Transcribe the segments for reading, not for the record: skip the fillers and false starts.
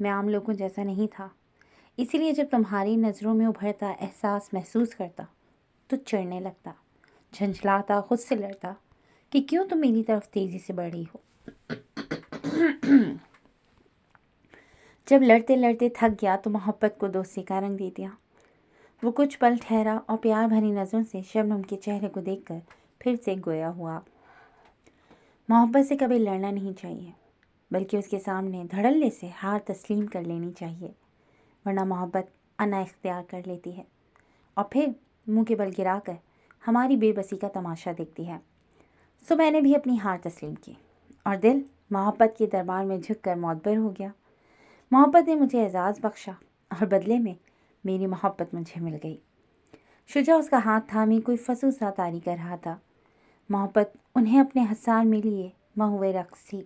میں عام لوگوں جیسا نہیں تھا، اسی لیے جب تمہاری نظروں میں ابھرتا احساس محسوس کرتا تو چڑھنے لگتا، جھنجھلاتا، خود سے لڑتا کہ کیوں تم میری طرف تیزی سے بڑھ رہی ہو۔ جب لڑتے لڑتے تھک گیا تو محبت کو دوستی کا رنگ دے دیا۔ وہ کچھ پل ٹھہرا اور پیار بھری نظروں سے شبنم کے چہرے کو دیکھ کر پھر سے گویا ہوا۔ محبت سے کبھی لڑنا نہیں چاہیے، بلکہ اس کے سامنے دھڑلے سے ہار تسلیم کر لینی چاہیے، ورنہ محبت انا اختیار کر لیتی ہے اور پھر منہ کے بل گرا کر ہماری بے بسی کا تماشا دیکھتی ہے۔ سو میں نے بھی اپنی ہار تسلیم کی اور دل محبت کے دربار میں جھک کر معتبر ہو گیا۔ محبت نے مجھے اعزاز بخشا اور بدلے میں میری محبت مجھے مل گئی۔ شجاع اس کا ہاتھ تھامی کوئی فسوں سا طاری کر رہا تھا۔ محبت انہیں اپنے حصار میں لیے مہوے رقص تھی۔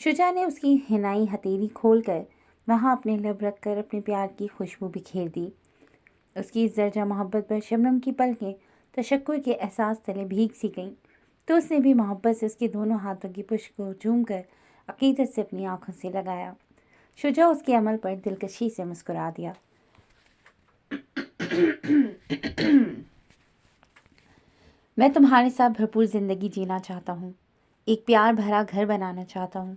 شجاع نے اس کی حنائی ہتھیلی کھول کر وہاں اپنے لب رکھ کر اپنے پیار کی خوشبو بکھیر دی۔ اس کی اس درجہ محبت پر شبنم کی پلکیں تشکر کے احساس تلے بھیگ سی گئیں، تو اس نے بھی محبت سے اس کے دونوں ہاتھوں کی پشت کو چوم کر عقیدت سے اپنی آنکھوں سے لگایا۔ شجاع اس کے عمل پر دلکشی سے مسکرا دیا۔ میں تمہارے ساتھ بھرپور زندگی جینا چاہتا ہوں، ایک پیار بھرا گھر بنانا چاہتا ہوں۔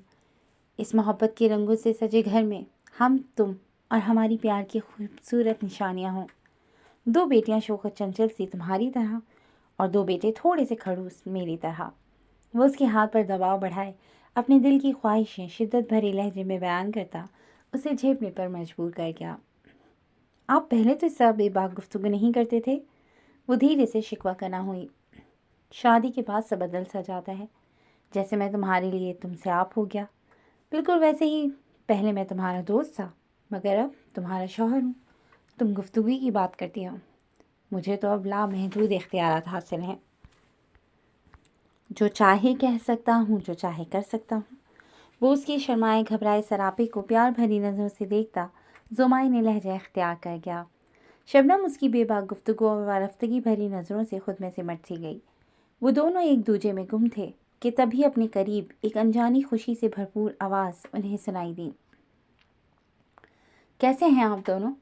اس محبت کے رنگوں سے سجے گھر میں ہم، تم اور ہماری پیار کی خوبصورت نشانیاں ہوں۔ 2 بیٹیاں شوخ و چنچل سی تمہاری طرح اور 2 بیٹے تھوڑے سے کھڑوس میری طرح۔ وہ اس کے ہاتھ پر دباؤ بڑھائے اپنے دل کی خواہشیں شدت بھرے لہجے میں بیان کرتا اسے جھیپنے پر مجبور کر گیا۔ آپ پہلے تو اس طرح بے باک گفتگو نہیں کرتے تھے، وہ دھیرے سے شکوہ کرنا ہوئی۔ شادی کے بعد سب بدل سا جاتا ہے، جیسے میں تمہارے لیے تم سے آپ ہو گیا، بالکل ویسے ہی پہلے میں تمہارا دوست تھا، مگر اب تمہارا شوہر ہوں۔ تم گفتگو کی بات کرتی ہو، مجھے تو اب لامحدود اختیارات حاصل ہیں، جو چاہے کہہ سکتا ہوں، جو چاہے کر سکتا ہوں۔ وہ اس کی شرمائے گھبرائے سراپے کو پیار بھری نظروں سے دیکھتا زمائن لہجہ اختیار کر گیا۔ شبنم اس کی بے باک گفتگو اور وارفتگی بھری نظروں سے خود میں سمٹ سی گئی۔ وہ دونوں ایک دوجے میں گم تھے کہ تبھی اپنے قریب ایک انجانی خوشی سے بھرپور آواز انہیں سنائی دی۔ کیسے ہیں آپ دونوں؟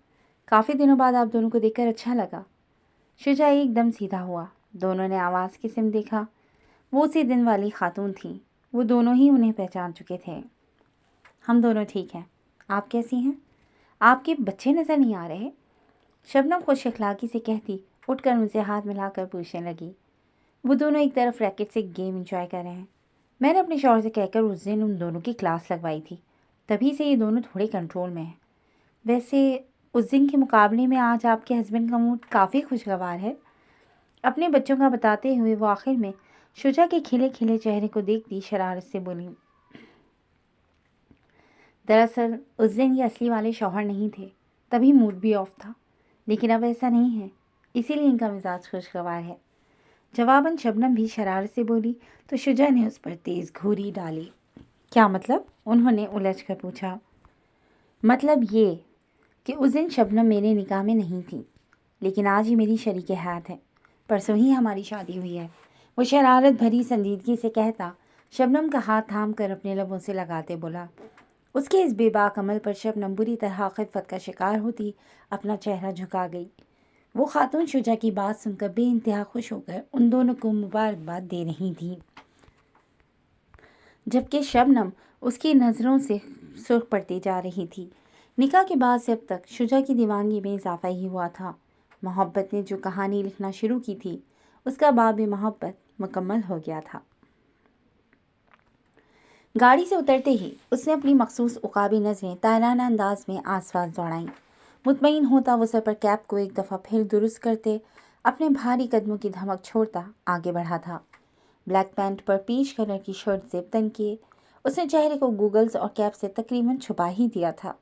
کافی دنوں بعد آپ دونوں کو دیکھ کر اچھا لگا۔ شجاع ایک دم سیدھا ہوا۔ دونوں نے آواز کی سمت دیکھا۔ وہ اسی دن والی خاتون تھیں۔ وہ دونوں ہی انہیں پہچان چکے تھے۔ ہم دونوں ٹھیک ہیں، آپ کیسی ہیں؟ آپ کے بچے نظر نہیں آ رہے؟ شبنم خوش اخلاقی سے کہتی اٹھ کر ان سے ہاتھ ملا کر پوچھنے لگی۔ وہ دونوں ایک طرف ریکٹ سے گیم انجوائے کر رہے ہیں۔ میں نے اپنے شوہر سے کہہ کر اس دن ان دونوں کی کلاس لگوائی تھی، تبھی سے یہ دونوں تھوڑے کنٹرول میں ہیں۔ ویسے اس دن کے مقابلے میں آج آپ کے ہسبینڈ کا موڈ کافی خوشگوار ہے۔ اپنے بچوں کا بتاتے ہوئے وہ آخر میں شجاع کے کھلے کھلے چہرے کو دیکھتی شرارت سے بولی۔ دراصل اس دن یہ اصلی والے شوہر نہیں تھے، تبھی موڈ بھی آف تھا، لیکن اب ایسا نہیں ہے، اسی لیے ان کا مزاج خوشگوار ہے۔ جواباً شبنم بھی شرارت سے بولی تو شجاع نے اس پر تیز گھوری ڈالی۔ کیا مطلب؟ انہوں نے الجھ کر پوچھا۔ مطلب یہ کہ اس دن شبنم میرے نکاح میں نہیں تھی، لیکن آج ہی میری شریک حیات ہے، پرسوں ہی ہماری شادی ہوئی ہے، وہ شرارت بھری سنجیدگی سے کہتا شبنم کا ہاتھ تھام کر اپنے لبوں سے لگاتے بولا۔ اس کے اس بے باک عمل پر شبنم بری طرح خفت کا شکار ہوتی اپنا چہرہ جھکا گئی۔ وہ خاتون شجاع کی بات سن کر بے انتہا خوش ہو کر ان دونوں کو مبارکباد دے رہی تھی، جبکہ شبنم اس کی نظروں سے سرخ پڑتی جا رہی تھی۔ نکاح کے بعد سے اب تک شجاع کی دیوانگی میں اضافہ ہی ہوا تھا۔ محبت نے جو کہانی لکھنا شروع کی تھی، اس کا باب محبت مکمل ہو گیا تھا۔ گاڑی سے اترتے ہی اس نے اپنی مخصوص عقابی نظریں طائرانہ انداز میں آس پاس دوڑائیں۔ مطمئن ہوتا وہ سر پر کیپ کو ایک دفعہ پھر درست کرتے اپنے بھاری قدموں کی دھمک چھوڑتا آگے بڑھا تھا۔ بلیک پینٹ پر پیچ کلر کی شرٹ زیب تن کیے اس نے چہرے کو گوگلز اور کیپ سے تقریباً چھپا ہی دیا تھا۔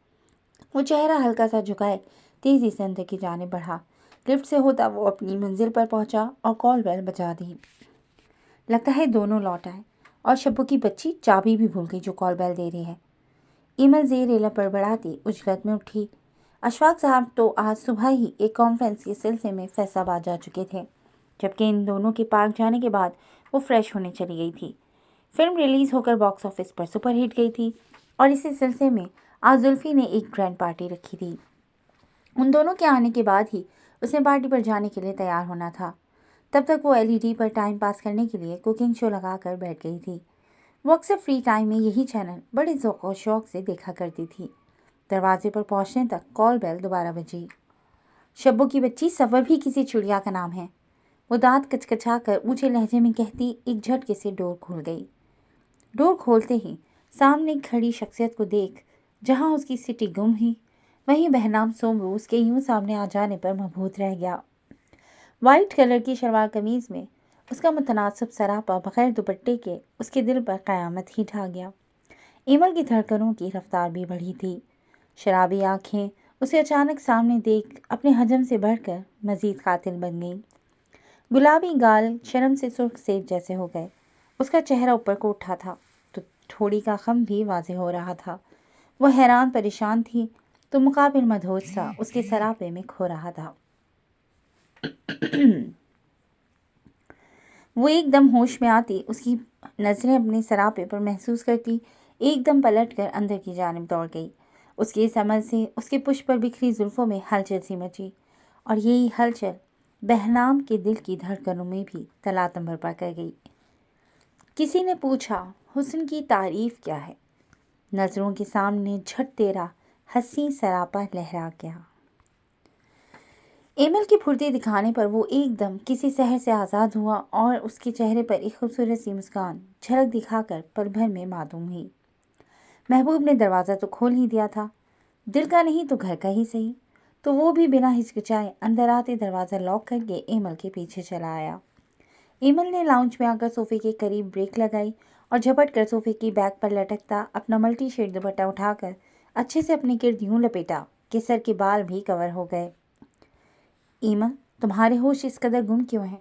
وہ چہرہ ہلکا سا جھکائے تیزی سے اندر کی جانب بڑھا۔ لفٹ سے ہوتا وہ اپنی منزل پر پہنچا اور کال بیل بجا دی۔ لگتا ہے دونوں لوٹ آئے اور شبو کی بچی چابی بھی بھول گئی جو کال بیل دے رہی ہے۔ ایمل زیر ایلا پر بڑھاتی اجلت میں اٹھی۔ اشفاق صاحب تو آج صبح ہی ایک کانفرنس کے سلسلے میں فیصل آباد جا چکے تھے، جبکہ ان دونوں کے پارک جانے کے بعد وہ فریش ہونے چلی گئی تھی۔ فلم ریلیز ہو کر باکس آفس پر سپر ہٹ گئی تھی اور اسی سلسلے میں آج زلفی نے ایک گرینڈ پارٹی رکھی تھی۔ ان دونوں کے آنے کے بعد ہی اس نے پارٹی پر جانے کے لیے تیار ہونا تھا۔ تب تک وہ LED پر ٹائم پاس کرنے کے لیے کوکنگ شو لگا کر بیٹھ گئی تھی۔ وہ اکثر فری ٹائم میں یہی چینل بڑے ذوق و شوق سے دیکھا کرتی تھی۔ دروازے پر پہنچنے تک کال بیل دوبارہ بجی۔ شبو کی بچی سفر بھی کسی چڑیا کا نام ہے، وہ دانت کچکچا کر اونچے لہجے میں کہتی ایک جھٹکے سے ڈور کھول گئی۔ ڈور کھولتے ہی سامنے کھڑی شخصیت کو دیکھ جہاں اس کی سٹی گم ہوئی، وہیں بہنام سومرو اس کے یوں سامنے آ جانے پر مبہوت رہ گیا۔ وائٹ کلر کی شلوار قمیض میں اس کا متناسب سراپا بغیر دوپٹے کے اس کے دل پر قیامت ہی ڈھا گیا۔ ایمل کی دھڑکنوں کی رفتار بھی بڑھی تھی۔ شرابی آنکھیں اسے اچانک سامنے دیکھ اپنے حجم سے بڑھ کر مزید قاتل بن گئیں۔ گلابی گال شرم سے سرخ سیب جیسے ہو گئے۔ اس کا چہرہ اوپر کو اٹھا تھا تو تھوڑی کا خم بھی واضح ہو رہا تھا۔ وہ حیران پریشان تھی تو مقابل مدہوش سا اس کے سراپے میں کھو رہا تھا۔ وہ ایک دم ہوش میں آتی اس کی نظریں اپنے سراپے پر محسوس کرتی ایک دم پلٹ کر اندر کی جانب دوڑ گئی۔ اس کے اس عمل سے اس کے پشت پر بکھری زلفوں میں ہلچل سی مچی، اور یہی ہلچل بہنام کے دل کی دھڑکنوں میں بھی تلاتم برپا کر گئی۔ کسی نے پوچھا حسن کی تعریف کیا ہے؟ نظروں کے سامنے جھٹ تیرا حسین سراپا لہرا گیا۔ ایمل کی پھرتی دکھانے پر وہ ایک دم کسی سحر سے آزاد ہوا اور اس کے چہرے پر ایک خوبصورت سی مسکان جھلک دکھا کر پل بھر میں معدوم ہوئی۔ محبوب نے دروازہ تو کھول ہی دیا تھا، دل کا نہیں تو گھر کا ہی صحیح، تو وہ بھی بنا ہچکچائے اندر آتے دروازہ لاک کر کے ایمل کے پیچھے چلا آیا۔ ایمل نے لاؤنج میں آ کر صوفے کے قریب بریک لگائی اور جھپٹ کر صوفے کی بیک پر لٹکتا اپنا ملٹی شیڈ دوپٹہ اٹھا کر اچھے سے اپنے گرد یوں لپیٹا کہ سر کے بال بھی کور ہو گئے۔ ایمل، تمہارے ہوش اس قدر گم کیوں ہیں؟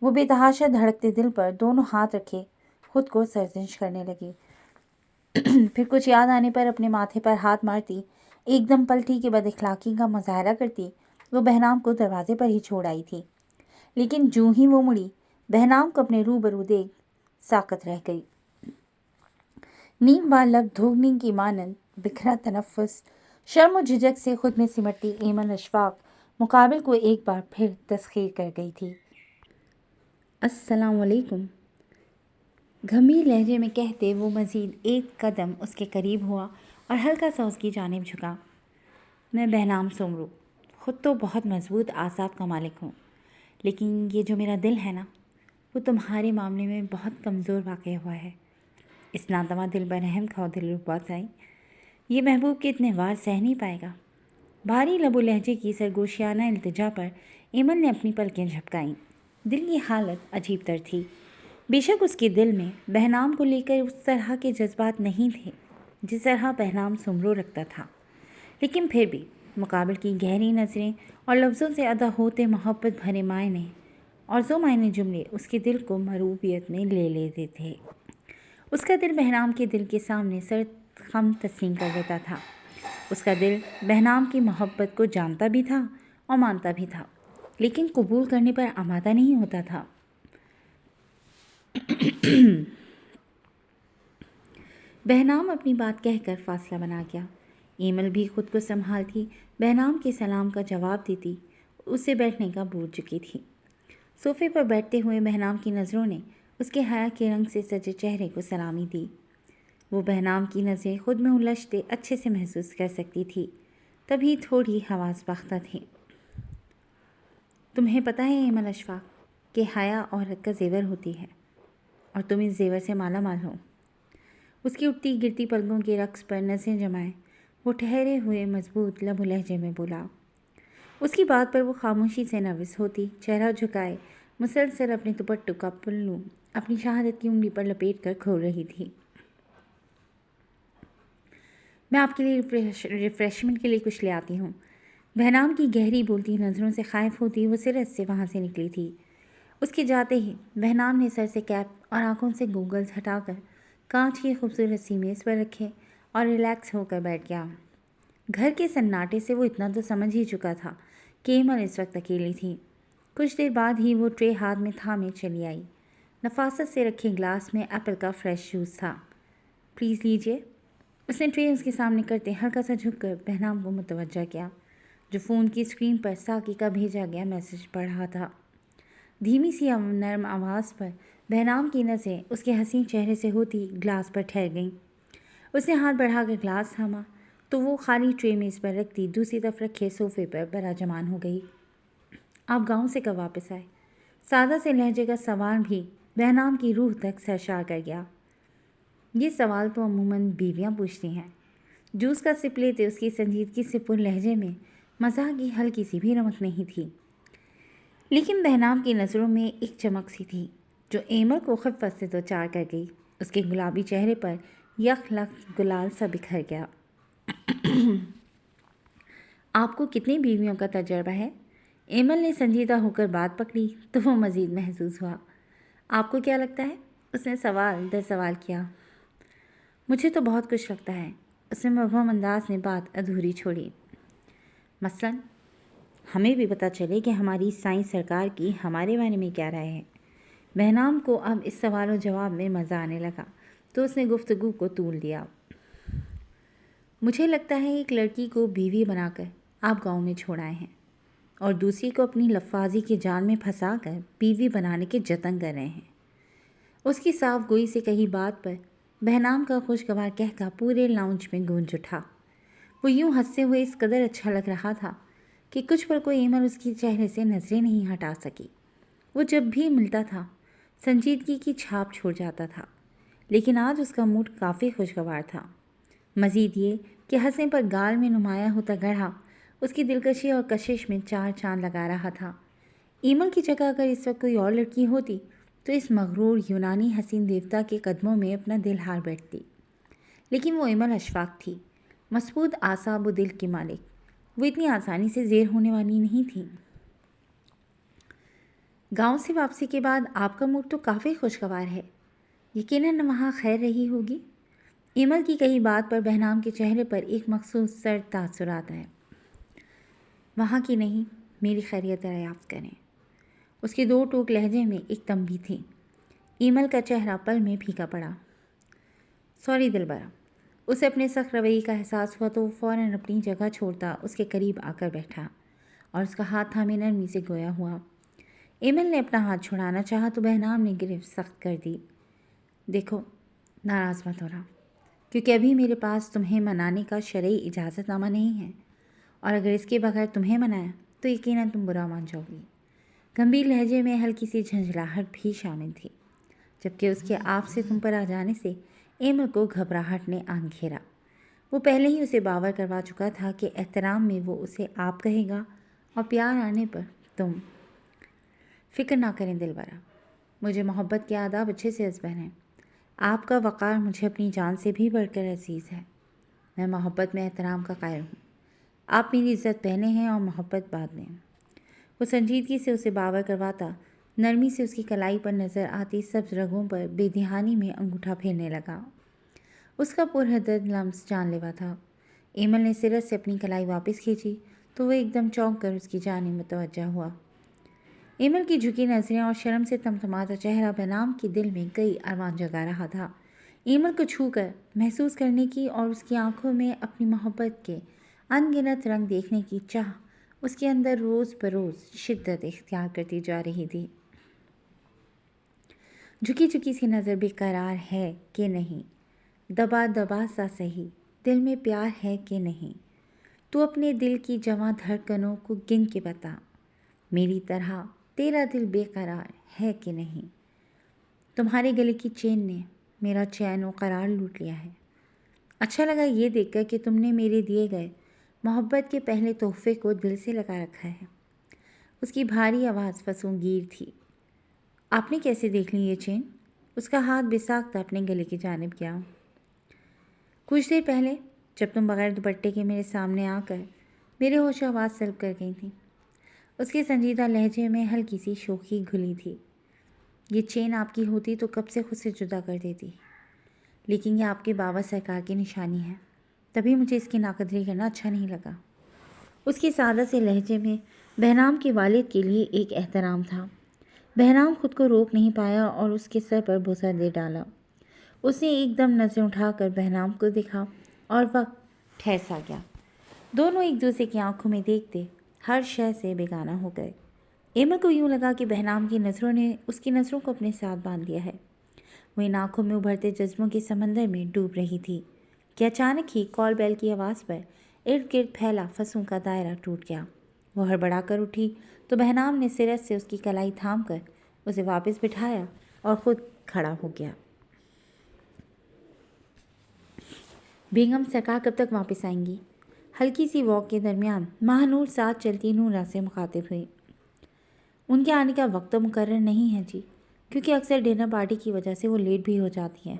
وہ بے تحاشا دھڑکتے دل پر دونوں ہاتھ رکھے خود کو سرزنش کرنے لگی۔ پھر کچھ یاد آنے پر اپنے ماتھے پر ہاتھ مارتی ایک دم پلٹی کے بد اخلاقی کا مظاہرہ کرتی وہ بہنام کو دروازے پر ہی چھوڑ آئی تھی، لیکن جوں ہی وہ مڑی بہنام کو اپنے روبرو دیکھ ساکت رہ گئی۔ نیم وال لب دھوگنی کی مانند بکھرا تنفس، شرم و جھجک سے خود میں سمٹتی ایمل اشفاق مقابل کو ایک بار پھر تسخیر کر گئی تھی۔ السلام علیکم، گھمیر لہجے میں کہتے وہ مزید ایک قدم اس کے قریب ہوا اور ہلکا سا اس کی جانب جھکا۔ میں بہنام سومرو، خود تو بہت مضبوط اعصاب کا مالک ہوں، لیکن یہ جو میرا دل ہے نا، وہ تمہارے معاملے میں بہت کمزور واقع ہوا ہے۔ اس ناتواں دل برہم کھاؤ دل ربا سائی، یہ محبوب کے اتنے وار سہ نہیں پائے گا۔ بھاری لب و لہجے کی سرگوشیانہ التجا پر ایمن نے اپنی پلکیں جھپکائیں۔ دل کی حالت عجیب تر تھی۔ بے شک اس کے دل میں بہنام کو لے کر اس طرح کے جذبات نہیں تھے جس طرح بہنام سومرو رکھتا تھا، لیکن پھر بھی مقابل کی گہری نظریں اور لفظوں سے ادا ہوتے محبت بھرے معنی اور زو معنی جملے اس کے دل کو مروبیت میں لے لیتے تھے۔ اس کا دل بہنام کے دل کے سامنے سر خم تسلیم کر دیتا تھا۔ اس کا دل بہنام کی محبت کو جانتا بھی تھا اور مانتا بھی تھا، لیکن قبول کرنے پر آمادہ نہیں ہوتا تھا۔ بہنام اپنی بات کہہ کر فاصلہ بنا گیا۔ ایمل بھی خود کو سنبھالتی بہنام کے سلام کا جواب دیتی اسے بیٹھنے کا بول چکی تھی۔ صوفے پر بیٹھتے ہوئے بہنام کی نظروں نے اس کے حیا کے رنگ سے سجے چہرے کو سلامی دی۔ وہ بہنام کی نظریں خود میں الجھتے اچھے سے محسوس کر سکتی تھی، تبھی تھوڑی حواس باختہ تھی۔ تمہیں پتہ ہے ایمل اشفاق کہ حیا عورت کا زیور ہوتی ہے اور تم اس زیور سے مالا مال ہو۔ اس کی اٹھتی گرتی پلکوں کے رقص پر نظریں جمائے وہ ٹھہرے ہوئے مضبوط لب و لہجے میں بولا۔ اس کی بات پر وہ خاموشی سے نروس ہوتی، چہرہ جھکائے مسلسل اپنے دوپٹوں کا پلو اپنی شہادت کی انگلی پر لپیٹ کر کھول رہی تھی۔ میں آپ کے لیے ریفریشمنٹ کے لیے کچھ لے آتی ہوں۔ بہنام کی گہری بولتی نظروں سے خائف ہوتی وہ سرت سے وہاں سے نکلی تھی۔ اس کے جاتے ہی بہنام نے سر سے کیپ اور آنکھوں سے گوگلز ہٹا کر کانچ کی خوبصورت سی میز پر رکھے اور ریلیکس ہو کر بیٹھ گیا۔ گھر کے سناٹے سے وہ اتنا تو سمجھ ہی چکا تھا کہ ایمل اس وقت اکیلی تھی۔ کچھ دیر بعد ہی وہ ٹرے ہاتھ میں تھامے چلی آئی۔ نفاست سے رکھے گلاس میں ایپل کا فریش جوس تھا۔ پلیز لیجیے۔ اس نے ٹرے اس کے سامنے کرتے ہلکا سا جھک کر بہنام کو متوجہ کیا، جو فون کی اسکرین پر ساکی کا بھیجا گیا میسج پڑھ رہا تھا۔ دھیمی سی نرم آواز پر بہنام کی نظریں اس کے حسین چہرے سے ہوتی گلاس پر ٹھہر گئیں۔ اس نے ہاتھ بڑھا کر گلاس تھاما تو وہ خالی ٹرے میز پر رکھتی دوسری طرف رکھے صوفے پر براجمان ہو گئی۔ آپ گاؤں سے کب واپس آئے؟ سادہ سے لہجے کا سوال بھی بہنام کی روح تک سرشار کر گیا۔ یہ سوال تو عموماً بیویاں پوچھتی ہیں۔ جوس کا سپ لیتے اس کی سنجیدگی سے پر لہجے میں مزاح کی ہلکی سی بھی رمق نہیں تھی، لیکن بہنام کی نظروں میں ایک چمک سی تھی جو ایمل کو خفت سے دوچار کر گئی۔ اس کے گلابی چہرے پر یک لخت گلال سا بکھر گیا۔ آپ کو کتنی بیویوں کا تجربہ ہے؟ ایمل نے سنجیدہ ہو کر بات پکڑی تو وہ مزید محظوظ ہوا۔ آپ کو کیا لگتا ہے؟ اس نے سوال در سوال کیا۔ مجھے تو بہت کچھ لگتا ہے، اس نے مبہم انداز میں بات ادھوری چھوڑی۔ مثلاً ہمیں بھی پتہ چلے کہ ہماری سائنس سرکار کی ہمارے بارے میں کیا رائے ہے۔ بہنام کو اب اس سوال و جواب میں مزہ آنے لگا تو اس نے گفتگو کو طول دیا۔ مجھے لگتا ہے ایک لڑکی کو بیوی بنا کر آپ گاؤں میں چھوڑ آئے ہیں اور دوسری کو اپنی لفاظی کے جال میں پھنسا کر بیوی بنانے کے جتن کر رہے ہیں۔ اس کی صاف گوئی سے کہی بات پر بہنام کا خوشگوار کہکا پورے لاؤنج میں گونج اٹھا۔ وہ یوں ہنستے ہوئے اس قدر اچھا لگ رہا تھا کہ کچھ پل کو ایمل اس کے چہرے سے نظریں نہیں ہٹا سکی۔ وہ جب بھی ملتا تھا سنجیدگی کی چھاپ چھوڑ جاتا تھا، لیکن آج اس کا موڈ کافی خوشگوار تھا۔ مزید یہ کہ ہنسنے پر گال میں نمایاں ہوتا گڑھا اس کی دلکشی اور کشش میں چار چاند لگا رہا تھا۔ ایمل کی جگہ اگر اس وقت کوئی اور لڑکی ہوتی تو اس مغرور یونانی حسین دیوتا کے قدموں میں اپنا دل ہار بیٹھتی، لیکن وہ ایمل اشفاق تھی، مسبوط اعصاب و دل کی مالک۔ وہ اتنی آسانی سے زیر ہونے والی نہیں تھی۔ گاؤں سے واپسی کے بعد آپ کا موڈ تو کافی خوشگوار ہے، یقیناً وہاں خیر رہی ہوگی۔ ایمل کی کہی بات پر بہنام کے چہرے پر ایک مخصوص سرد تاثرات آئے۔ وہاں کی نہیں، میری خیریت دریافت کریں۔ اس کے دو ٹوک لہجے میں ایک تنبیہ تھی۔ ایمل کا چہرہ پل میں پھیکا پڑا۔ سوری دلبرا۔ اسے اپنے سخت رویے کا احساس ہوا تو وہ فوراً اپنی جگہ چھوڑتا اس کے قریب آ کر بیٹھا اور اس کا ہاتھ تھامے نرمی سے گویا ہوا۔ ایمل نے اپنا ہاتھ چھڑانا چاہا تو بہنام نے گرفت سخت کر دی۔ دیکھو، ناراض مت ہونا، کیونکہ ابھی میرے پاس تمہیں منانے کا شرعی اجازت نامہ نہیں ہے، اور اگر اس کے بغیر تمہیں منایا تو یقیناً تم برا مان جاؤ گی۔ گمبھیر لہجے میں ہلکی سی جھنجھلاہٹ بھی شامل تھی، جبکہ اس کے آپ سے تم پر آ جانے سے ایمل کو گھبراہٹ نے آن گھیرا۔ وہ پہلے ہی اسے باور کروا چکا تھا کہ احترام میں وہ اسے آپ کہے گا اور پیار آنے پر تم۔ فکر نہ کریں دلبرا، مجھے محبت کے آداب اچھے سے ازبر ہیں۔ آپ کا وقار مجھے اپنی جان سے بھی بڑھ کر عزیز ہے۔ میں محبت میں احترام کا قائل ہوں۔ آپ میری عزت پہلے ہیں اور محبت بعد میں۔ وہ سنجیدگی سے اسے باور کرواتا نرمی سے اس کی کلائی پر نظر آتی سبز رگوں پر بے دھیانی میں انگوٹھا پھیرنے لگا۔ اس کا پرحدت لمس جان لیوا تھا۔ ایمل نے سرت سے اپنی کلائی واپس کھینچی تو وہ ایک دم چونک کر اس کی جانب متوجہ ہوا۔ ایمل کی جھکی نظریں اور شرم سے تمتماتا چہرہ بہنام کے دل میں کئی ارمان جگا رہا تھا۔ ایمل کو چھو کر محسوس کرنے کی اور اس کی آنکھوں میں اپنی محبت کے ان گنت رنگ دیکھنے کی چاہ اس کے اندر روز بروز شدت اختیار کرتی جا رہی تھی۔ جھکی جھکی سی نظر بے قرار ہے کہ نہیں، دبا دبا سا سہی دل میں پیار ہے کہ نہیں، تو اپنے دل کی جواں دھڑکنوں کو گن کے بتا، میری طرح تیرا دل بے قرار ہے کہ نہیں۔ تمہارے گلے کی چین نے میرا چین و قرار لوٹ لیا ہے۔ اچھا لگا یہ دیکھ کر کہ تم نے میرے دیے گئے محبت کے پہلے تحفے کو دل سے لگا رکھا ہے۔ اس کی بھاری آواز فسوں گیر تھی۔ آپ نے کیسے دیکھ لی یہ چین؟ اس کا ہاتھ بساختہ اپنے گلے کی جانب گیا۔ کچھ دیر پہلے جب تم بغیر دوپٹے کے میرے سامنے آ کر میرے ہوش و آواز سلب کر گئی تھی۔ اس کے سنجیدہ لہجے میں ہلکی سی شوخی گھلی تھی۔ یہ چین آپ کی ہوتی تو کب سے خود سے جدا کر دیتی، لیکن یہ آپ کے بابا سرکار کی نشانی ہے، تبھی مجھے اس کی ناقدری کرنا اچھا نہیں لگا۔ اس کے سادہ سے لہجے میں بہنام کے والد کے لیے ایک احترام تھا۔ بہنام خود کو روک نہیں پایا اور اس کے سر پر بوسہ دے ڈالا۔ اس نے ایک دم نظر اٹھا کر بہنام کو دیکھا اور وقت ٹھہر سا گیا۔ دونوں ایک دوسرے کی آنکھوں میں دیکھتے ہر شے سے بیگانہ ہو گئے۔ ایمل کو یوں لگا کہ بہنام کی نظروں نے اس کی نظروں کو اپنے ساتھ باندھ دیا ہے۔ وہ ان آنکھوں میں ابھرتے جذبوں کے سمندر میں ڈوب رہی تھی کہ اچانک ہی کال بیل کی آواز پر ارد گرد پھیلا فسوں کا دائرہ ٹوٹ گیا۔ وہ ہڑبڑا کر اٹھی تو بہنام نے سرت سے اس کی کلائی تھام کر اسے واپس بٹھایا اور خود کھڑا ہو گیا۔ بیگم سرکار کب تک واپس آئیں گی؟ ہلکی سی واک کے درمیان ماہنور ساتھ چلتی نورا سے مخاطب ہوئی۔ ان کے آنے کا وقت تو مقرر نہیں ہے جی، کیونکہ اکثر ڈنر پارٹی کی وجہ سے وہ لیٹ بھی ہو جاتی ہیں،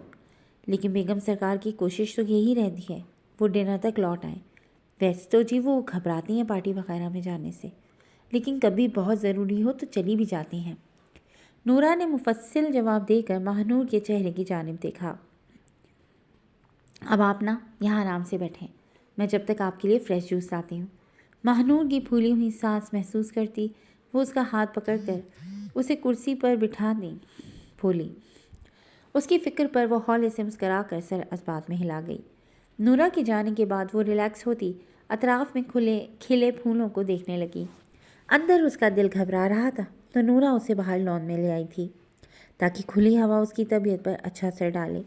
لیکن بیگم سرکار کی کوشش تو یہی رہتی ہے وہ ڈنر تک لوٹ آئیں۔ ویسے تو جی وہ گھبراتی ہیں پارٹی وغیرہ میں جانے سے، لیکن کبھی بہت ضروری ہو تو چلی بھی جاتی ہیں۔ نورا نے مفصل جواب دے کر ماہنور کے چہرے کی جانب دیکھا۔ اب آپ نا یہاں آرام سے بیٹھیں، میں جب تک آپ کے لیے فریش جوس لاتی ہوں۔ ماہنور کی پھولی ہوئی سانس محسوس کرتی وہ اس کا ہاتھ پکڑ کر اسے کرسی پر بٹھا دیں بولی۔ اس کی فکر پر وہ ہولے سے مسکرا کر سر اسبات میں ہلا گئی۔ نورا کے جانے کے بعد وہ ریلیکس ہوتی اطراف میں کھلے پھولوں کو دیکھنے لگی۔ اندر اس کا دل گھبرا رہا تھا تو نورا اسے باہر لان میں لے آئی تھی تاکہ کھلی ہوا اس کی طبیعت پر اچھا اثر ڈالے۔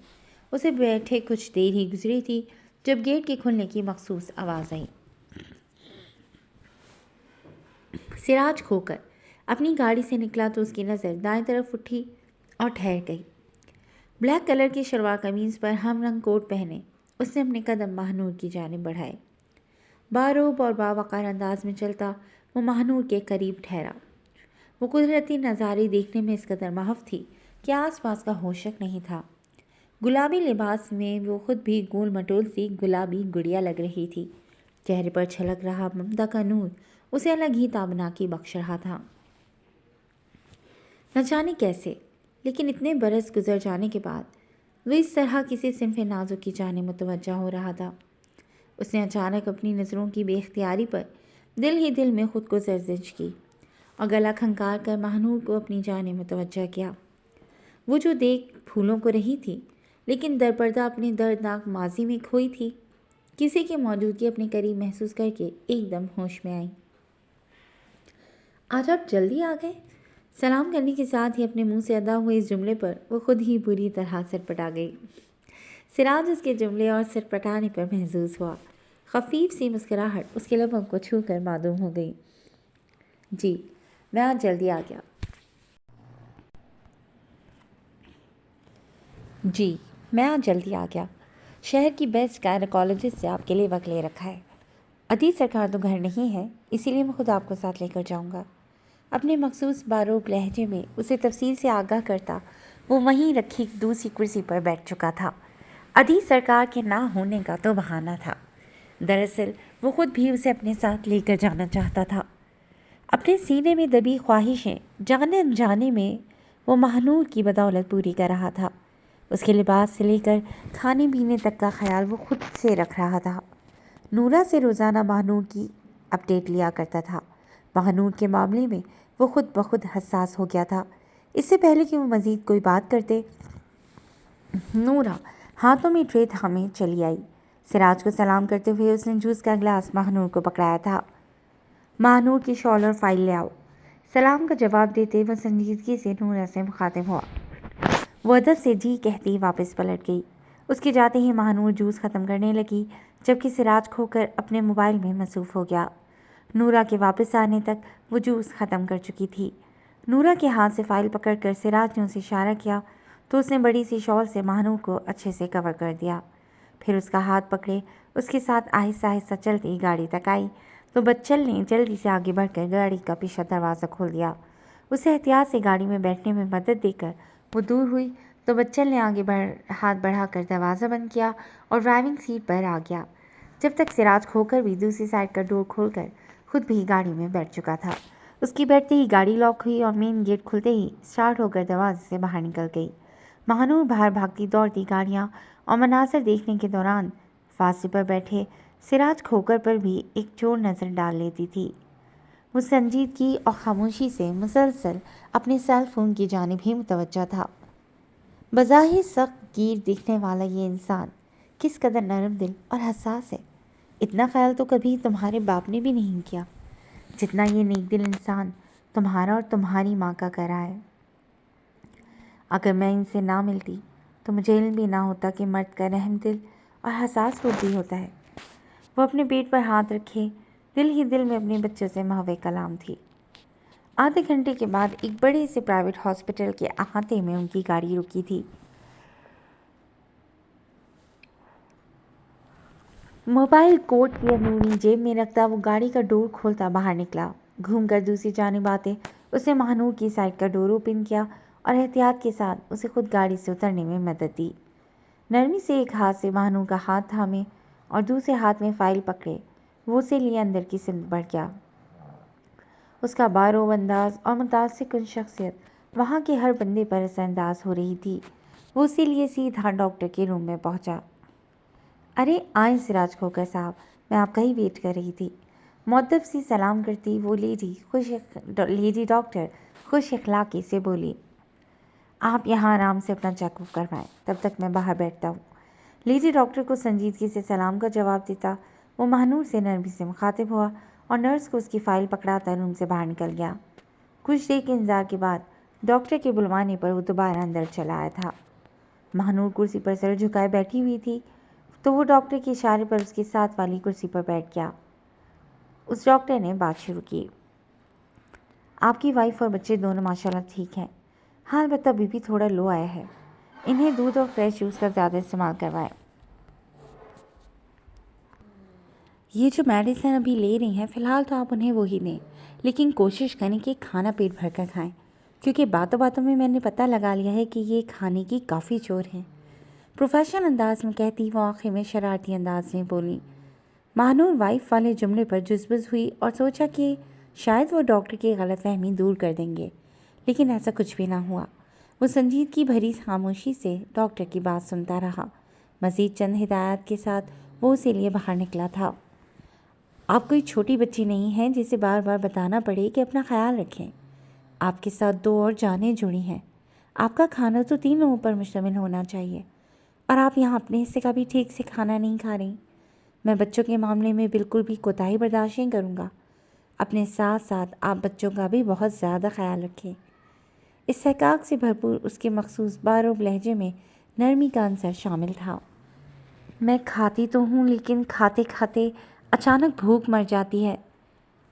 اسے بیٹھے کچھ دیر ہی گزری تھی جب گیٹ کے کھلنے کی مخصوص آواز آئی۔ سراج کھو کر اپنی گاڑی سے نکلا تو اس کی نظر دائیں طرف اٹھی اور ٹھہر گئی۔ بلیک کلر کی شلوار قمیض پر ہم رنگ کوٹ پہنے اس نے اپنے قدم ماہنور کی جانب بڑھائے۔ باروب اور باوقار انداز میں چلتا وہ ماہنور کے قریب ٹھہرا۔ وہ قدرتی نظارے دیکھنے میں اس قدر محو تھی کہ آس پاس کا ہوشک نہیں تھا۔ گلابی لباس میں وہ خود بھی گول مٹول سی گلابی گڑیا لگ رہی تھی۔ چہرے پر چھلک رہا ممتا کا نور اسے الگ ہی تابناکی بخش رہا تھا۔ نہ جانے کیسے، لیکن اتنے برس گزر جانے کے بعد وہ اس طرح کسی صنف نازک کی جانب متوجہ ہو رہا تھا۔ اس نے اچانک اپنی نظروں کی بے اختیاری پر دل ہی دل میں خود کو سرزنش کی اور گلا کھنکار کر ماہنور کو اپنی جانب متوجہ کیا۔ وہ جو دیکھ پھولوں کو رہی تھی لیکن درپردہ اپنے دردناک ماضی میں کھوئی تھی، کسی کی موجودگی اپنے قریب محسوس کر کے ایک دم ہوش میں آئی۔ آج آپ جلدی آ گئے؟ سلام کرنے کے ساتھ ہی اپنے منہ سے ادا ہوئے اس جملے پر وہ خود ہی بری طرح سرپٹا گئی۔ سراج اس کے جملے اور سرپٹانے پر محظوظ ہوا۔ خفیف سی مسکراہٹ اس کے لبوں کو چھو کر معدوم ہو گئی۔ جی میں آج جلدی آ گیا۔ جی میں آج جلدی آ گیا۔ شہر کی بیسٹ گائنیکالوجسٹ سے آپ کے لیے وقت لے رکھا ہے۔ عدیز سرکار تو گھر نہیں ہے، اسی لیے میں خود آپ کو ساتھ لے کر جاؤں گا۔ اپنے مخصوص باروب لہجے میں اسے تفصیل سے آگاہ کرتا وہ وہیں رکھی دوسری کرسی پر بیٹھ چکا تھا۔ عدیز سرکار کے نہ ہونے کا تو بہانہ تھا، دراصل وہ خود بھی اسے اپنے ساتھ لے کر جانا چاہتا تھا۔ اپنے سینے میں دبی خواہشیں جانے انجانے میں وہ ماہنور کی بدولت پوری کر رہا تھا۔ اس کے لباس سے لے کر کھانے پینے تک کا خیال وہ خود سے رکھ رہا تھا۔ نورا سے روزانہ ماہنور کی اپڈیٹ لیا کرتا تھا۔ ماہنور کے معاملے میں وہ خود بخود حساس ہو گیا تھا۔ اس سے پہلے کہ وہ مزید کوئی بات کرتے، نورا ہاتھوں میں ٹرے تھامے چلی آئی۔ سراج کو سلام کرتے ہوئے اس نے جوس کا گلاس ماہنور کو پکڑایا تھا۔ ماہنور کی شال اور فائل لے آؤ۔ سلام کا جواب دیتے وہ سنجیدگی سے نورا سے مخاطب ہوا۔ وہ ادب سے جی کہتی واپس پلٹ گئی۔ اس کے جاتے ہی ماہنور جوس ختم کرنے لگی جبکہ سراج کھو کر اپنے موبائل میں مصروف ہو گیا۔ نورا کے واپس آنے تک وہ جوس ختم کر چکی تھی۔ نورا کے ہاتھ سے فائل پکڑ کر سراج نے اسے اشارہ کیا تو اس نے بڑی سی شال سے ماہنور کو اچھے سے کور کر دیا۔ پھر اس کا ہاتھ پکڑے اس کے ساتھ آہستہ آہستہ چلتی گاڑی تک آئی تو بچل نے جلدی سے آگے بڑھ کر گاڑی کا پیچھا دروازہ کھول دیا۔ اسے احتیاط سے گاڑی میں بیٹھنے میں مدد دے کر وہ دور ہوئی تو بچل نے آگے ہاتھ بڑھا کر دروازہ بند کیا اور ڈرائیونگ سیٹ پر آ گیا، جب تک سراج کھو کر بھی دوسری سائڈ کا ڈور کھول کر خود بھی گاڑی میں بیٹھ چکا تھا۔ اس کی بیٹھتے ہی گاڑی لاک ہوئی اور مین گیٹ کھلتے ہی اسٹارٹ ہو کر دروازے سے باہر نکل گئی۔ ماہنور باہر بھاگتی دوڑتی گاڑیاں اور مناظر دیکھنے کے دوران فاصلے پر بیٹھے سراج کھوکر پر بھی ایک چور نظر ڈال لیتی تھی۔ وہ سنجیدگی اور خاموشی سے مسلسل اپنے سیل فون کی جانب ہی متوجہ تھا۔ بظاہر سخت گیر دکھنے والا یہ انسان کس قدر نرم دل اور حساس ہے۔ اتنا خیال تو کبھی تمہارے باپ نے بھی نہیں کیا جتنا یہ نیک دل انسان تمہارا اور تمہاری ماں کا کر رہا ہے۔ اگر میں ان سے نہ ملتی تو مجھے علم بھی نہ ہوتا کہ مرد کا رحم دل اور حساس روح بھی ہوتا ہے۔ وہ اپنے پیٹ پر ہاتھ رکھے دل ہی دل میں اپنے بچوں سے محو کلام تھی۔ آدھے گھنٹے کے بعد ایک بڑے سے پرائیویٹ ہاسپٹل کے احاطے میں ان کی گاڑی رکی تھی۔ موبائل کوٹ کی اندرونی جیب میں رکھتا وہ گاڑی کا ڈور کھولتا باہر نکلا۔ گھوم کر دوسری جانب آتے اس نے مہنور کی سائیڈ کا ڈور اوپن کیا اور احتیاط کے ساتھ اسے خود گاڑی سے اترنے میں مدد دی۔ نرمی سے ایک ہاتھ سے مہنور کا ہاتھ تھامے اور دوسرے ہاتھ میں فائل پکڑے وہ اسے لیے اندر کی سمت بڑھ گیا۔ اس کا باروب انداز اور متاثر کن شخصیت وہاں کے ہر بندے پر اثر انداز ہو رہی تھی۔ وہ اسی لیے سیدھا ڈاکٹر کے روم میں پہنچا۔ ارے آئیں سراج کھوکر صاحب، میں آپ کا ہی ویٹ کر رہی تھی۔ مؤدب سی سلام کرتی وہ لیڈی ڈاکٹر خوش اخلاقی سے بولی۔ آپ یہاں آرام سے اپنا چیک اپ کروائیں، تب تک میں باہر بیٹھتا ہوں۔ لیڈی ڈاکٹر کو سنجیدگی سے سلام کا جواب دیتا وہ مہنور سے نرمی سے مخاطب ہوا اور نرس کو اس کی فائل پکڑاتا روم سے باہر نکل گیا۔ کچھ دیر کے انتظار کے بعد ڈاکٹر کے بلوانے پر وہ دوبارہ اندر چلا آیا تھا۔ مہنور کرسی پر سر جھکائے بیٹھی ہوئی تھی تو وہ ڈاکٹر کے اشارے پر اس کے ساتھ والی کرسی پر بیٹھ گیا۔ اس ڈاکٹر نے بات شروع کی۔ آپ کی وائف اور بچے دونوں ماشاءاللہ ٹھیک ہیں، ہاں البتہ بی پی تھوڑا لو آیا ہے۔ انہیں دودھ اور فریش جوس کا زیادہ استعمال کروائیں۔ یہ جو میڈیسن ابھی لے رہی ہیں فی الحال تو آپ انہیں وہی دیں، لیکن کوشش کریں کہ کھانا پیٹ بھر کر کھائیں، کیونکہ باتوں باتوں میں نے پتہ لگا لیا ہے کہ یہ کھانے کی کافی چور ہیں۔ پروفیشنل انداز میں کہتی وہ آخر میں شرارتی انداز میں بولی۔ مہنور وائف والے جملے پر جزبز ہوئی اور سوچا کہ شاید وہ ڈاکٹر کی غلط فہمی دور کر دیں گے، لیکن ایسا کچھ بھی نہ ہوا۔ وہ سنجیدگی بھری خاموشی سے ڈاکٹر کی بات سنتا رہا۔ مزید چند ہدایات کے ساتھ وہ اسی لیے باہر نکلا تھا۔ آپ کوئی چھوٹی بچی نہیں ہیں جسے بار بار بتانا پڑے کہ اپنا خیال رکھیں۔ آپ کے ساتھ 2 اور جانیں جڑی ہیں۔ آپ کا کھانا تو 3 لوگوں پر مشتمل ہونا چاہیے، اور آپ یہاں اپنے حصے کا بھی ٹھیک سے کھانا نہیں کھا رہی۔ میں بچوں کے معاملے میں بالکل بھی کوتاہی برداشت نہیں کروں گا۔ اپنے ساتھ ساتھ آپ بچوں کا بھی بہت زیادہ خیال رکھیں۔ استحقاق سے بھرپور اس کے مخصوص باروب لہجے میں نرمی کا عنصر شامل تھا۔ میں کھاتی تو ہوں لیکن کھاتے کھاتے اچانک بھوک مر جاتی ہے۔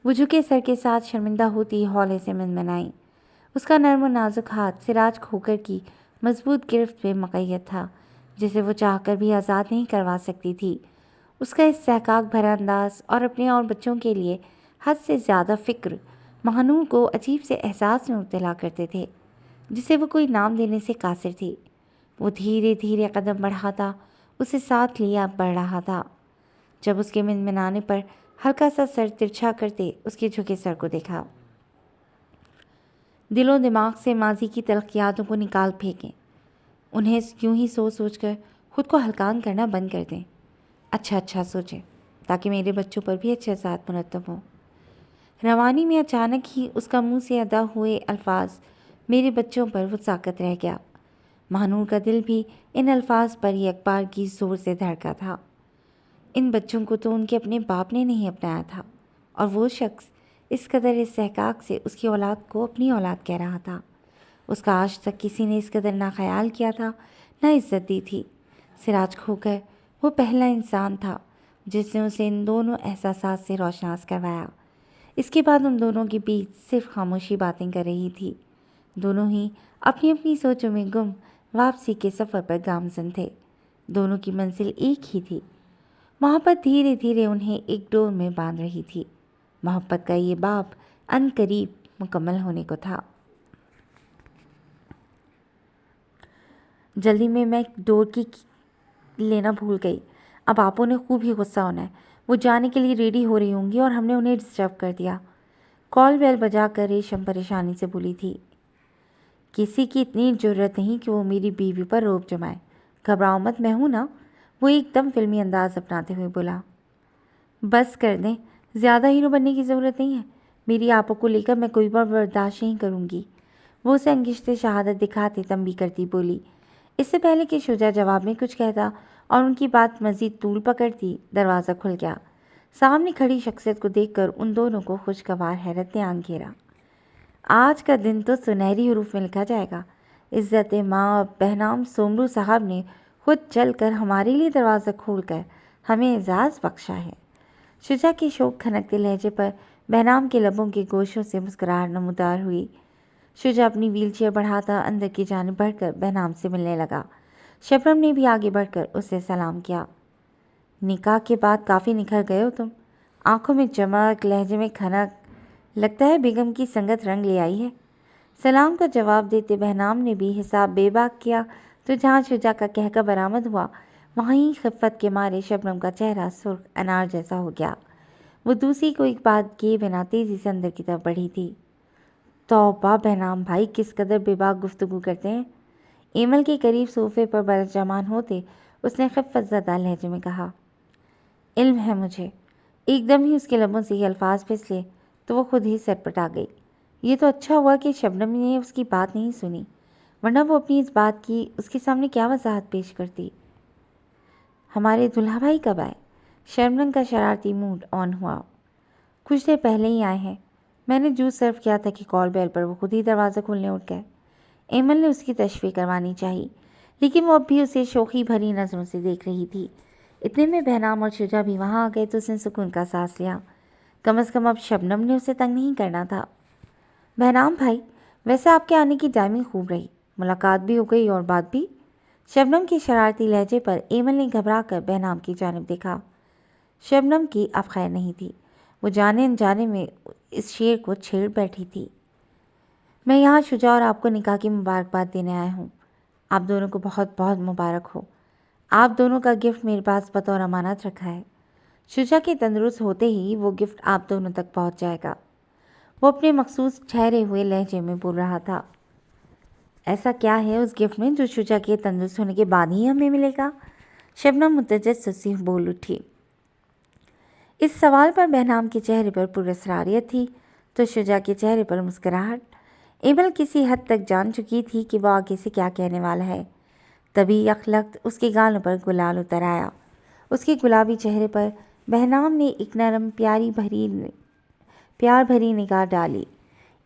وہ جھکے سر کے ساتھ شرمندہ ہوتی ہولے سے منمنائی۔ اس کا نرم و نازک ہاتھ سراج کھوکر کی مضبوط گرفت پہ مقید تھا، جسے وہ چاہ کر بھی آزاد نہیں کروا سکتی تھی۔ اس کا استحقاق بھرا انداز اور اپنے اور بچوں کے لیے حد سے زیادہ فکر مہنور کو عجیب سے احساس میں مبتلا کرتے تھے، جسے وہ کوئی نام دینے سے قاصر تھی۔ وہ دھیرے دھیرے قدم بڑھاتا اسے ساتھ لیا بڑھ رہا تھا۔ جب اس کے منمنانے پر ہلکا سا سر ترچھا کرتے اس کے جھکے سر کو دیکھا۔ دل و دماغ سے ماضی کی تلخ یادوں کو نکال پھینکیں، انہیں یوں ہی سوچ سوچ کر خود کو ہلکان کرنا بند کر دیں۔ اچھا سوچیں تاکہ میرے بچوں پر بھی اچھے اثرات مرتب ہوں۔ روانی میں اچانک ہی اس کا منہ سے ادا ہوئے الفاظ میرے بچوں پر وہ طاقت رہ گیا۔ مہنور کا دل بھی ان الفاظ پر یک بار کی زور سے دھڑکا تھا۔ ان بچوں کو تو ان کے اپنے باپ نے نہیں اپنایا تھا، اور وہ شخص اس قدر استحقاق سے اس کی اولاد کو اپنی اولاد کہہ رہا تھا۔ اس کا آج تک کسی نے اس قدر نہ خیال کیا تھا، نہ عزت دی تھی۔ سراج کھوکر وہ پہلا انسان تھا جس نے اسے ان دونوں احساسات سے روشناس کروایا۔ اس کے بعد ان دونوں کے بیچ صرف خاموشی باتیں کر رہی تھی۔ دونوں ہی اپنی اپنی سوچوں میں گم واپسی کے سفر پر گامزن تھے۔ دونوں کی منزل ایک ہی تھی۔ محبت دھیرے دھیرے انہیں ایک ڈور میں باندھ رہی تھی۔ محبت کا یہ باب ان قریب مکمل ہونے کو تھا۔ جلدی میں ڈور کی لینا بھول گئی۔ اب آپوں نے خوب ہی غصہ ہونا ہے۔ وہ جانے کے لیے ریڈی ہو رہی ہوں گی اور ہم نے انہیں ڈسٹرب کر دیا۔ کال بیل بجا کر ریشم پریشانی سے بولی تھی۔ کسی کی اتنی جرت نہیں کہ وہ میری بیوی پر روب جمائے۔ گھبراؤ مت، میں ہوں نا، وہ ایک دم فلمی انداز اپناتے ہوئے بولا۔ بس کر دیں، زیادہ ہیرو بننے کی ضرورت نہیں ہے۔ میری آپوں کو لے کر میں کوئی بار برداشت نہیں کروں گی، وہ اسے انگشت شہادت دکھاتے تنبیہ کرتی بولی۔ اس سے پہلے کہ شجاع جواب میں کچھ کہتا اور ان کی بات مزید طول پکڑتی دروازہ کھل گیا۔ سامنے کھڑی شخصیت کو دیکھ کر ان دونوں کو خوشگوار حیرت نے آن گھیرا۔ آج کا دن تو سنہری حروف میں لکھا جائے گا۔ عزت ماں بہنام سومرو صاحب نے خود چل کر ہمارے لیے دروازہ کھول کر ہمیں اعزاز بخشا ہے۔ شجاع کے شوق کھنکتے لہجے پر بہنام کے لبوں کے گوشوں سے مسکراہٹ نمودار ہوئی۔ شجاع اپنی ویل چیئر بڑھاتا اندر کی جانب بڑھ کر بہنام سے ملنے لگا۔ شبنم نے بھی آگے بڑھ کر اسے سلام کیا۔ نکاح کے بعد کافی نکھر گئے ہو تم، آنکھوں میں چمک، لہجے میں کھنک، لگتا ہے بیگم کی سنگت رنگ لے آئی ہے۔ سلام کا جواب دیتے بہنام نے بھی حساب بے باک کیا تو جہاں شجاع کا کہکہ برآمد ہوا وہیں خفت کے مارے شبنم کا چہرہ سرخ انار جیسا ہو گیا۔ وہ دوسری کو ایک بات کیے بنا تیزی سے اندر کی طرف بڑھی تھی۔ توبہ بہنام بھائی کس قدر بے باک گفتگو کرتے ہیں۔ ایمل کے قریب صوفے پر برجمان ہوتے اس نے خفت زدہ لہجے میں کہا۔ علم ہے مجھے۔ ایک دم ہی اس کے لبوں سے یہ الفاظ پھسلے تو وہ خود ہی سرپٹا گئی۔ یہ تو اچھا ہوا کہ شبنم نے اس کی بات نہیں سنی، ورنہ وہ اپنی اس بات کی اس کے سامنے کیا وضاحت پیش کرتی۔ ہمارے دلہا بھائی کب آئے؟ شبنم کا شرارتی موڈ آن ہوا۔ کچھ دیر پہلے ہی آئے ہیں، میں نے جوس سرو کیا تھا کہ کال بیل پر وہ خود ہی دروازہ کھولنے اٹھ گئے۔ ایمل نے اس کی تشویق کروانی چاہی، لیکن وہ اب بھی اسے شوخی بھری نظروں سے دیکھ رہی تھی۔ اتنے میں بہنام اور شجاع بھی وہاں آ گئے تو اس نے سکون کا سانس لیا۔ کم از کم اب شبنم نے اسے تنگ نہیں کرنا تھا۔ بہنام بھائی ویسے آپ کے آنے کی ٹائمنگ خوب رہی، ملاقات بھی ہو گئی اور بات بھی۔ شبنم کے شرارتی لہجے پر ایمل نے گھبرا کر بہنام کی جانب دیکھا۔ شبنم کی اب خیر نہیں تھی، وہ جانے انجانے میں اس شیر کو چھیڑ بیٹھی تھی۔ میں یہاں شجاع اور آپ کو نکاح کی مبارکباد دینے آیا ہوں۔ آپ دونوں کو بہت بہت مبارک ہو۔ آپ دونوں کا گفٹ میرے پاس بطور امانت رکھا ہے۔ شجاع کے تندرست ہوتے ہی وہ گفٹ آپ دونوں تک پہنچ جائے گا۔ وہ اپنے مخصوص ٹھہرے ہوئے لہجے میں بول رہا تھا۔ ایسا کیا ہے اس گفٹ میں جو شجاع کے تندرست ہونے کے بعد ہی ہمیں ملے گا؟ شبنم متجسس سی بول اٹھی۔ اس سوال پر بہنام کے چہرے پر پراسراریت تھی تو شجاع کے چہرے پر مسکراہٹ۔ ایمل کسی حد تک جان چکی تھی کہ وہ آگے سے کیا کہنے والا ہے۔ تبھی یکلخت اس کے گالوں پر گلال اتر آیا۔ اس کے گلابی چہرے پر بہنام نے ایک نرم پیار بھری نگاہ ڈالی۔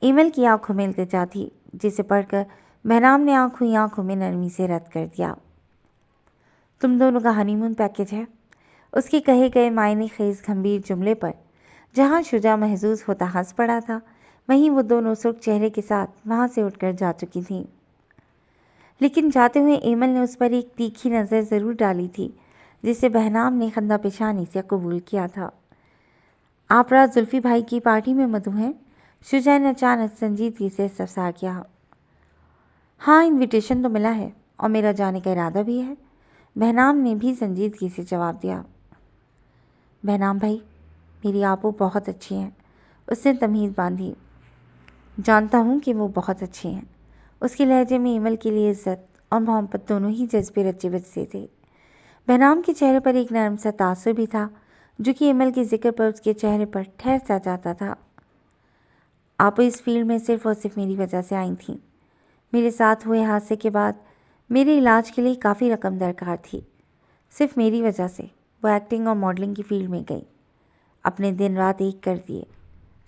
ایمل کی آنکھوں میں التجا تھی جسے پڑھ کر بہنام نے آنکھوں میں نرمی سے رد کر دیا۔ تم دونوں کا ہنی مون پیکج ہے۔ اس کے کہے گئے معنی خیز گھمبیر جملے پر جہاں شجاع محظوظ ہوتا ہنس پڑا تھا وہیں وہ دونوں سرخ چہرے کے ساتھ وہاں سے اٹھ کر جا چکی تھیں۔ لیکن جاتے ہوئے ایمل نے اس پر ایک تیکھی نظر ضرور ڈالی تھی جسے بہنام نے خندہ پیشانی سے قبول کیا تھا۔ آپ رات زلفی بھائی کی پارٹی میں مدعو ہیں؟ شجاع نے اچانک سنجیدگی سے استفسار کیا۔ ہاں انویٹیشن تو ملا ہے اور میرا جانے کا ارادہ بھی ہے، بہنام نے بھی سنجیدگی سے جواب دیا۔ بہنام بھائی میری آپو بہت اچھی ہیں، اس نے تمہید باندھی۔ جانتا ہوں کہ وہ بہت اچھی ہیں۔ اس کے لہجے میں ایمل کے لیے عزت اور محبت دونوں ہی جذبے رچے بسے تھے۔ بہنام کے چہرے پر ایک نرم سا تاثر بھی تھا جو کہ ایمل کے ذکر پر اس کے چہرے پر ٹھہر سا جاتا تھا۔ آپ اس فیلڈ میں صرف اور صرف میری وجہ سے آئی تھیں۔ میرے ساتھ ہوئے حادثے کے بعد میرے علاج کے لیے کافی رقم درکار تھی، صرف میری وجہ سے وہ ایکٹنگ اور ماڈلنگ کی فیلڈ میں گئی، اپنے دن رات ایک کر دیے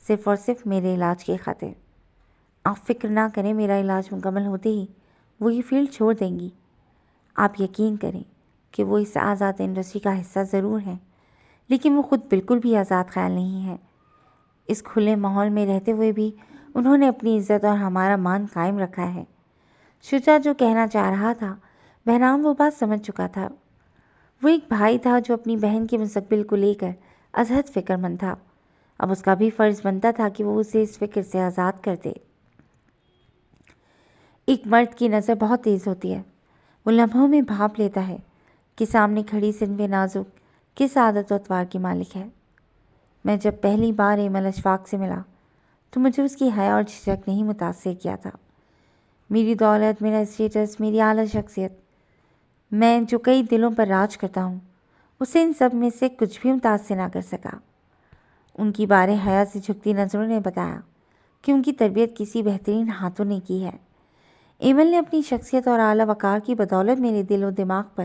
صرف اور صرف میرے علاج کے خاطر۔ آپ فکر نہ کریں، میرا علاج مکمل ہوتے ہی وہ یہ فیلڈ چھوڑ دیں گی۔ آپ یقین کریں کہ وہ اس آزاد انڈسٹری کا حصہ ضرور ہیں لیکن وہ خود بالکل بھی آزاد خیال نہیں ہے۔ اس کھلے ماحول میں رہتے ہوئے بھی انہوں نے اپنی عزت اور ہمارا مان قائم رکھا ہے۔ شجاع جو کہنا چاہ رہا تھا بہنام وہ بات سمجھ چکا تھا۔ وہ ایک بھائی تھا جو اپنی بہن کے مستقبل کو لے کر ازحد فکر مند تھا۔ اب اس کا بھی فرض بنتا تھا کہ وہ اسے اس فکر سے آزاد کر دے۔ ایک مرد کی نظر بہت تیز ہوتی ہے، وہ لمحوں میں بھانپ لیتا ہے کہ سامنے کھڑی صنف نازک کس عادت و اتوار کی مالک ہے۔ میں جب پہلی بار ایمل اشفاق سے ملا تو مجھے اس کی حیا اور جھجک نہیں متاثر کیا تھا۔ میری دولت، میرا اسٹیٹس، میری اعلیٰ شخصیت، میں جو کئی دلوں پر راج کرتا ہوں، اسے ان سب میں سے کچھ بھی متاثر نہ کر سکا۔ ان کی بارے حیا سے جھکتی نظروں نے بتایا کہ ان کی تربیت کسی بہترین ہاتھوں نے کی ہے۔ ایمل نے اپنی شخصیت اور اعلیٰ وقار کی بدولت میرے دل و دماغ پر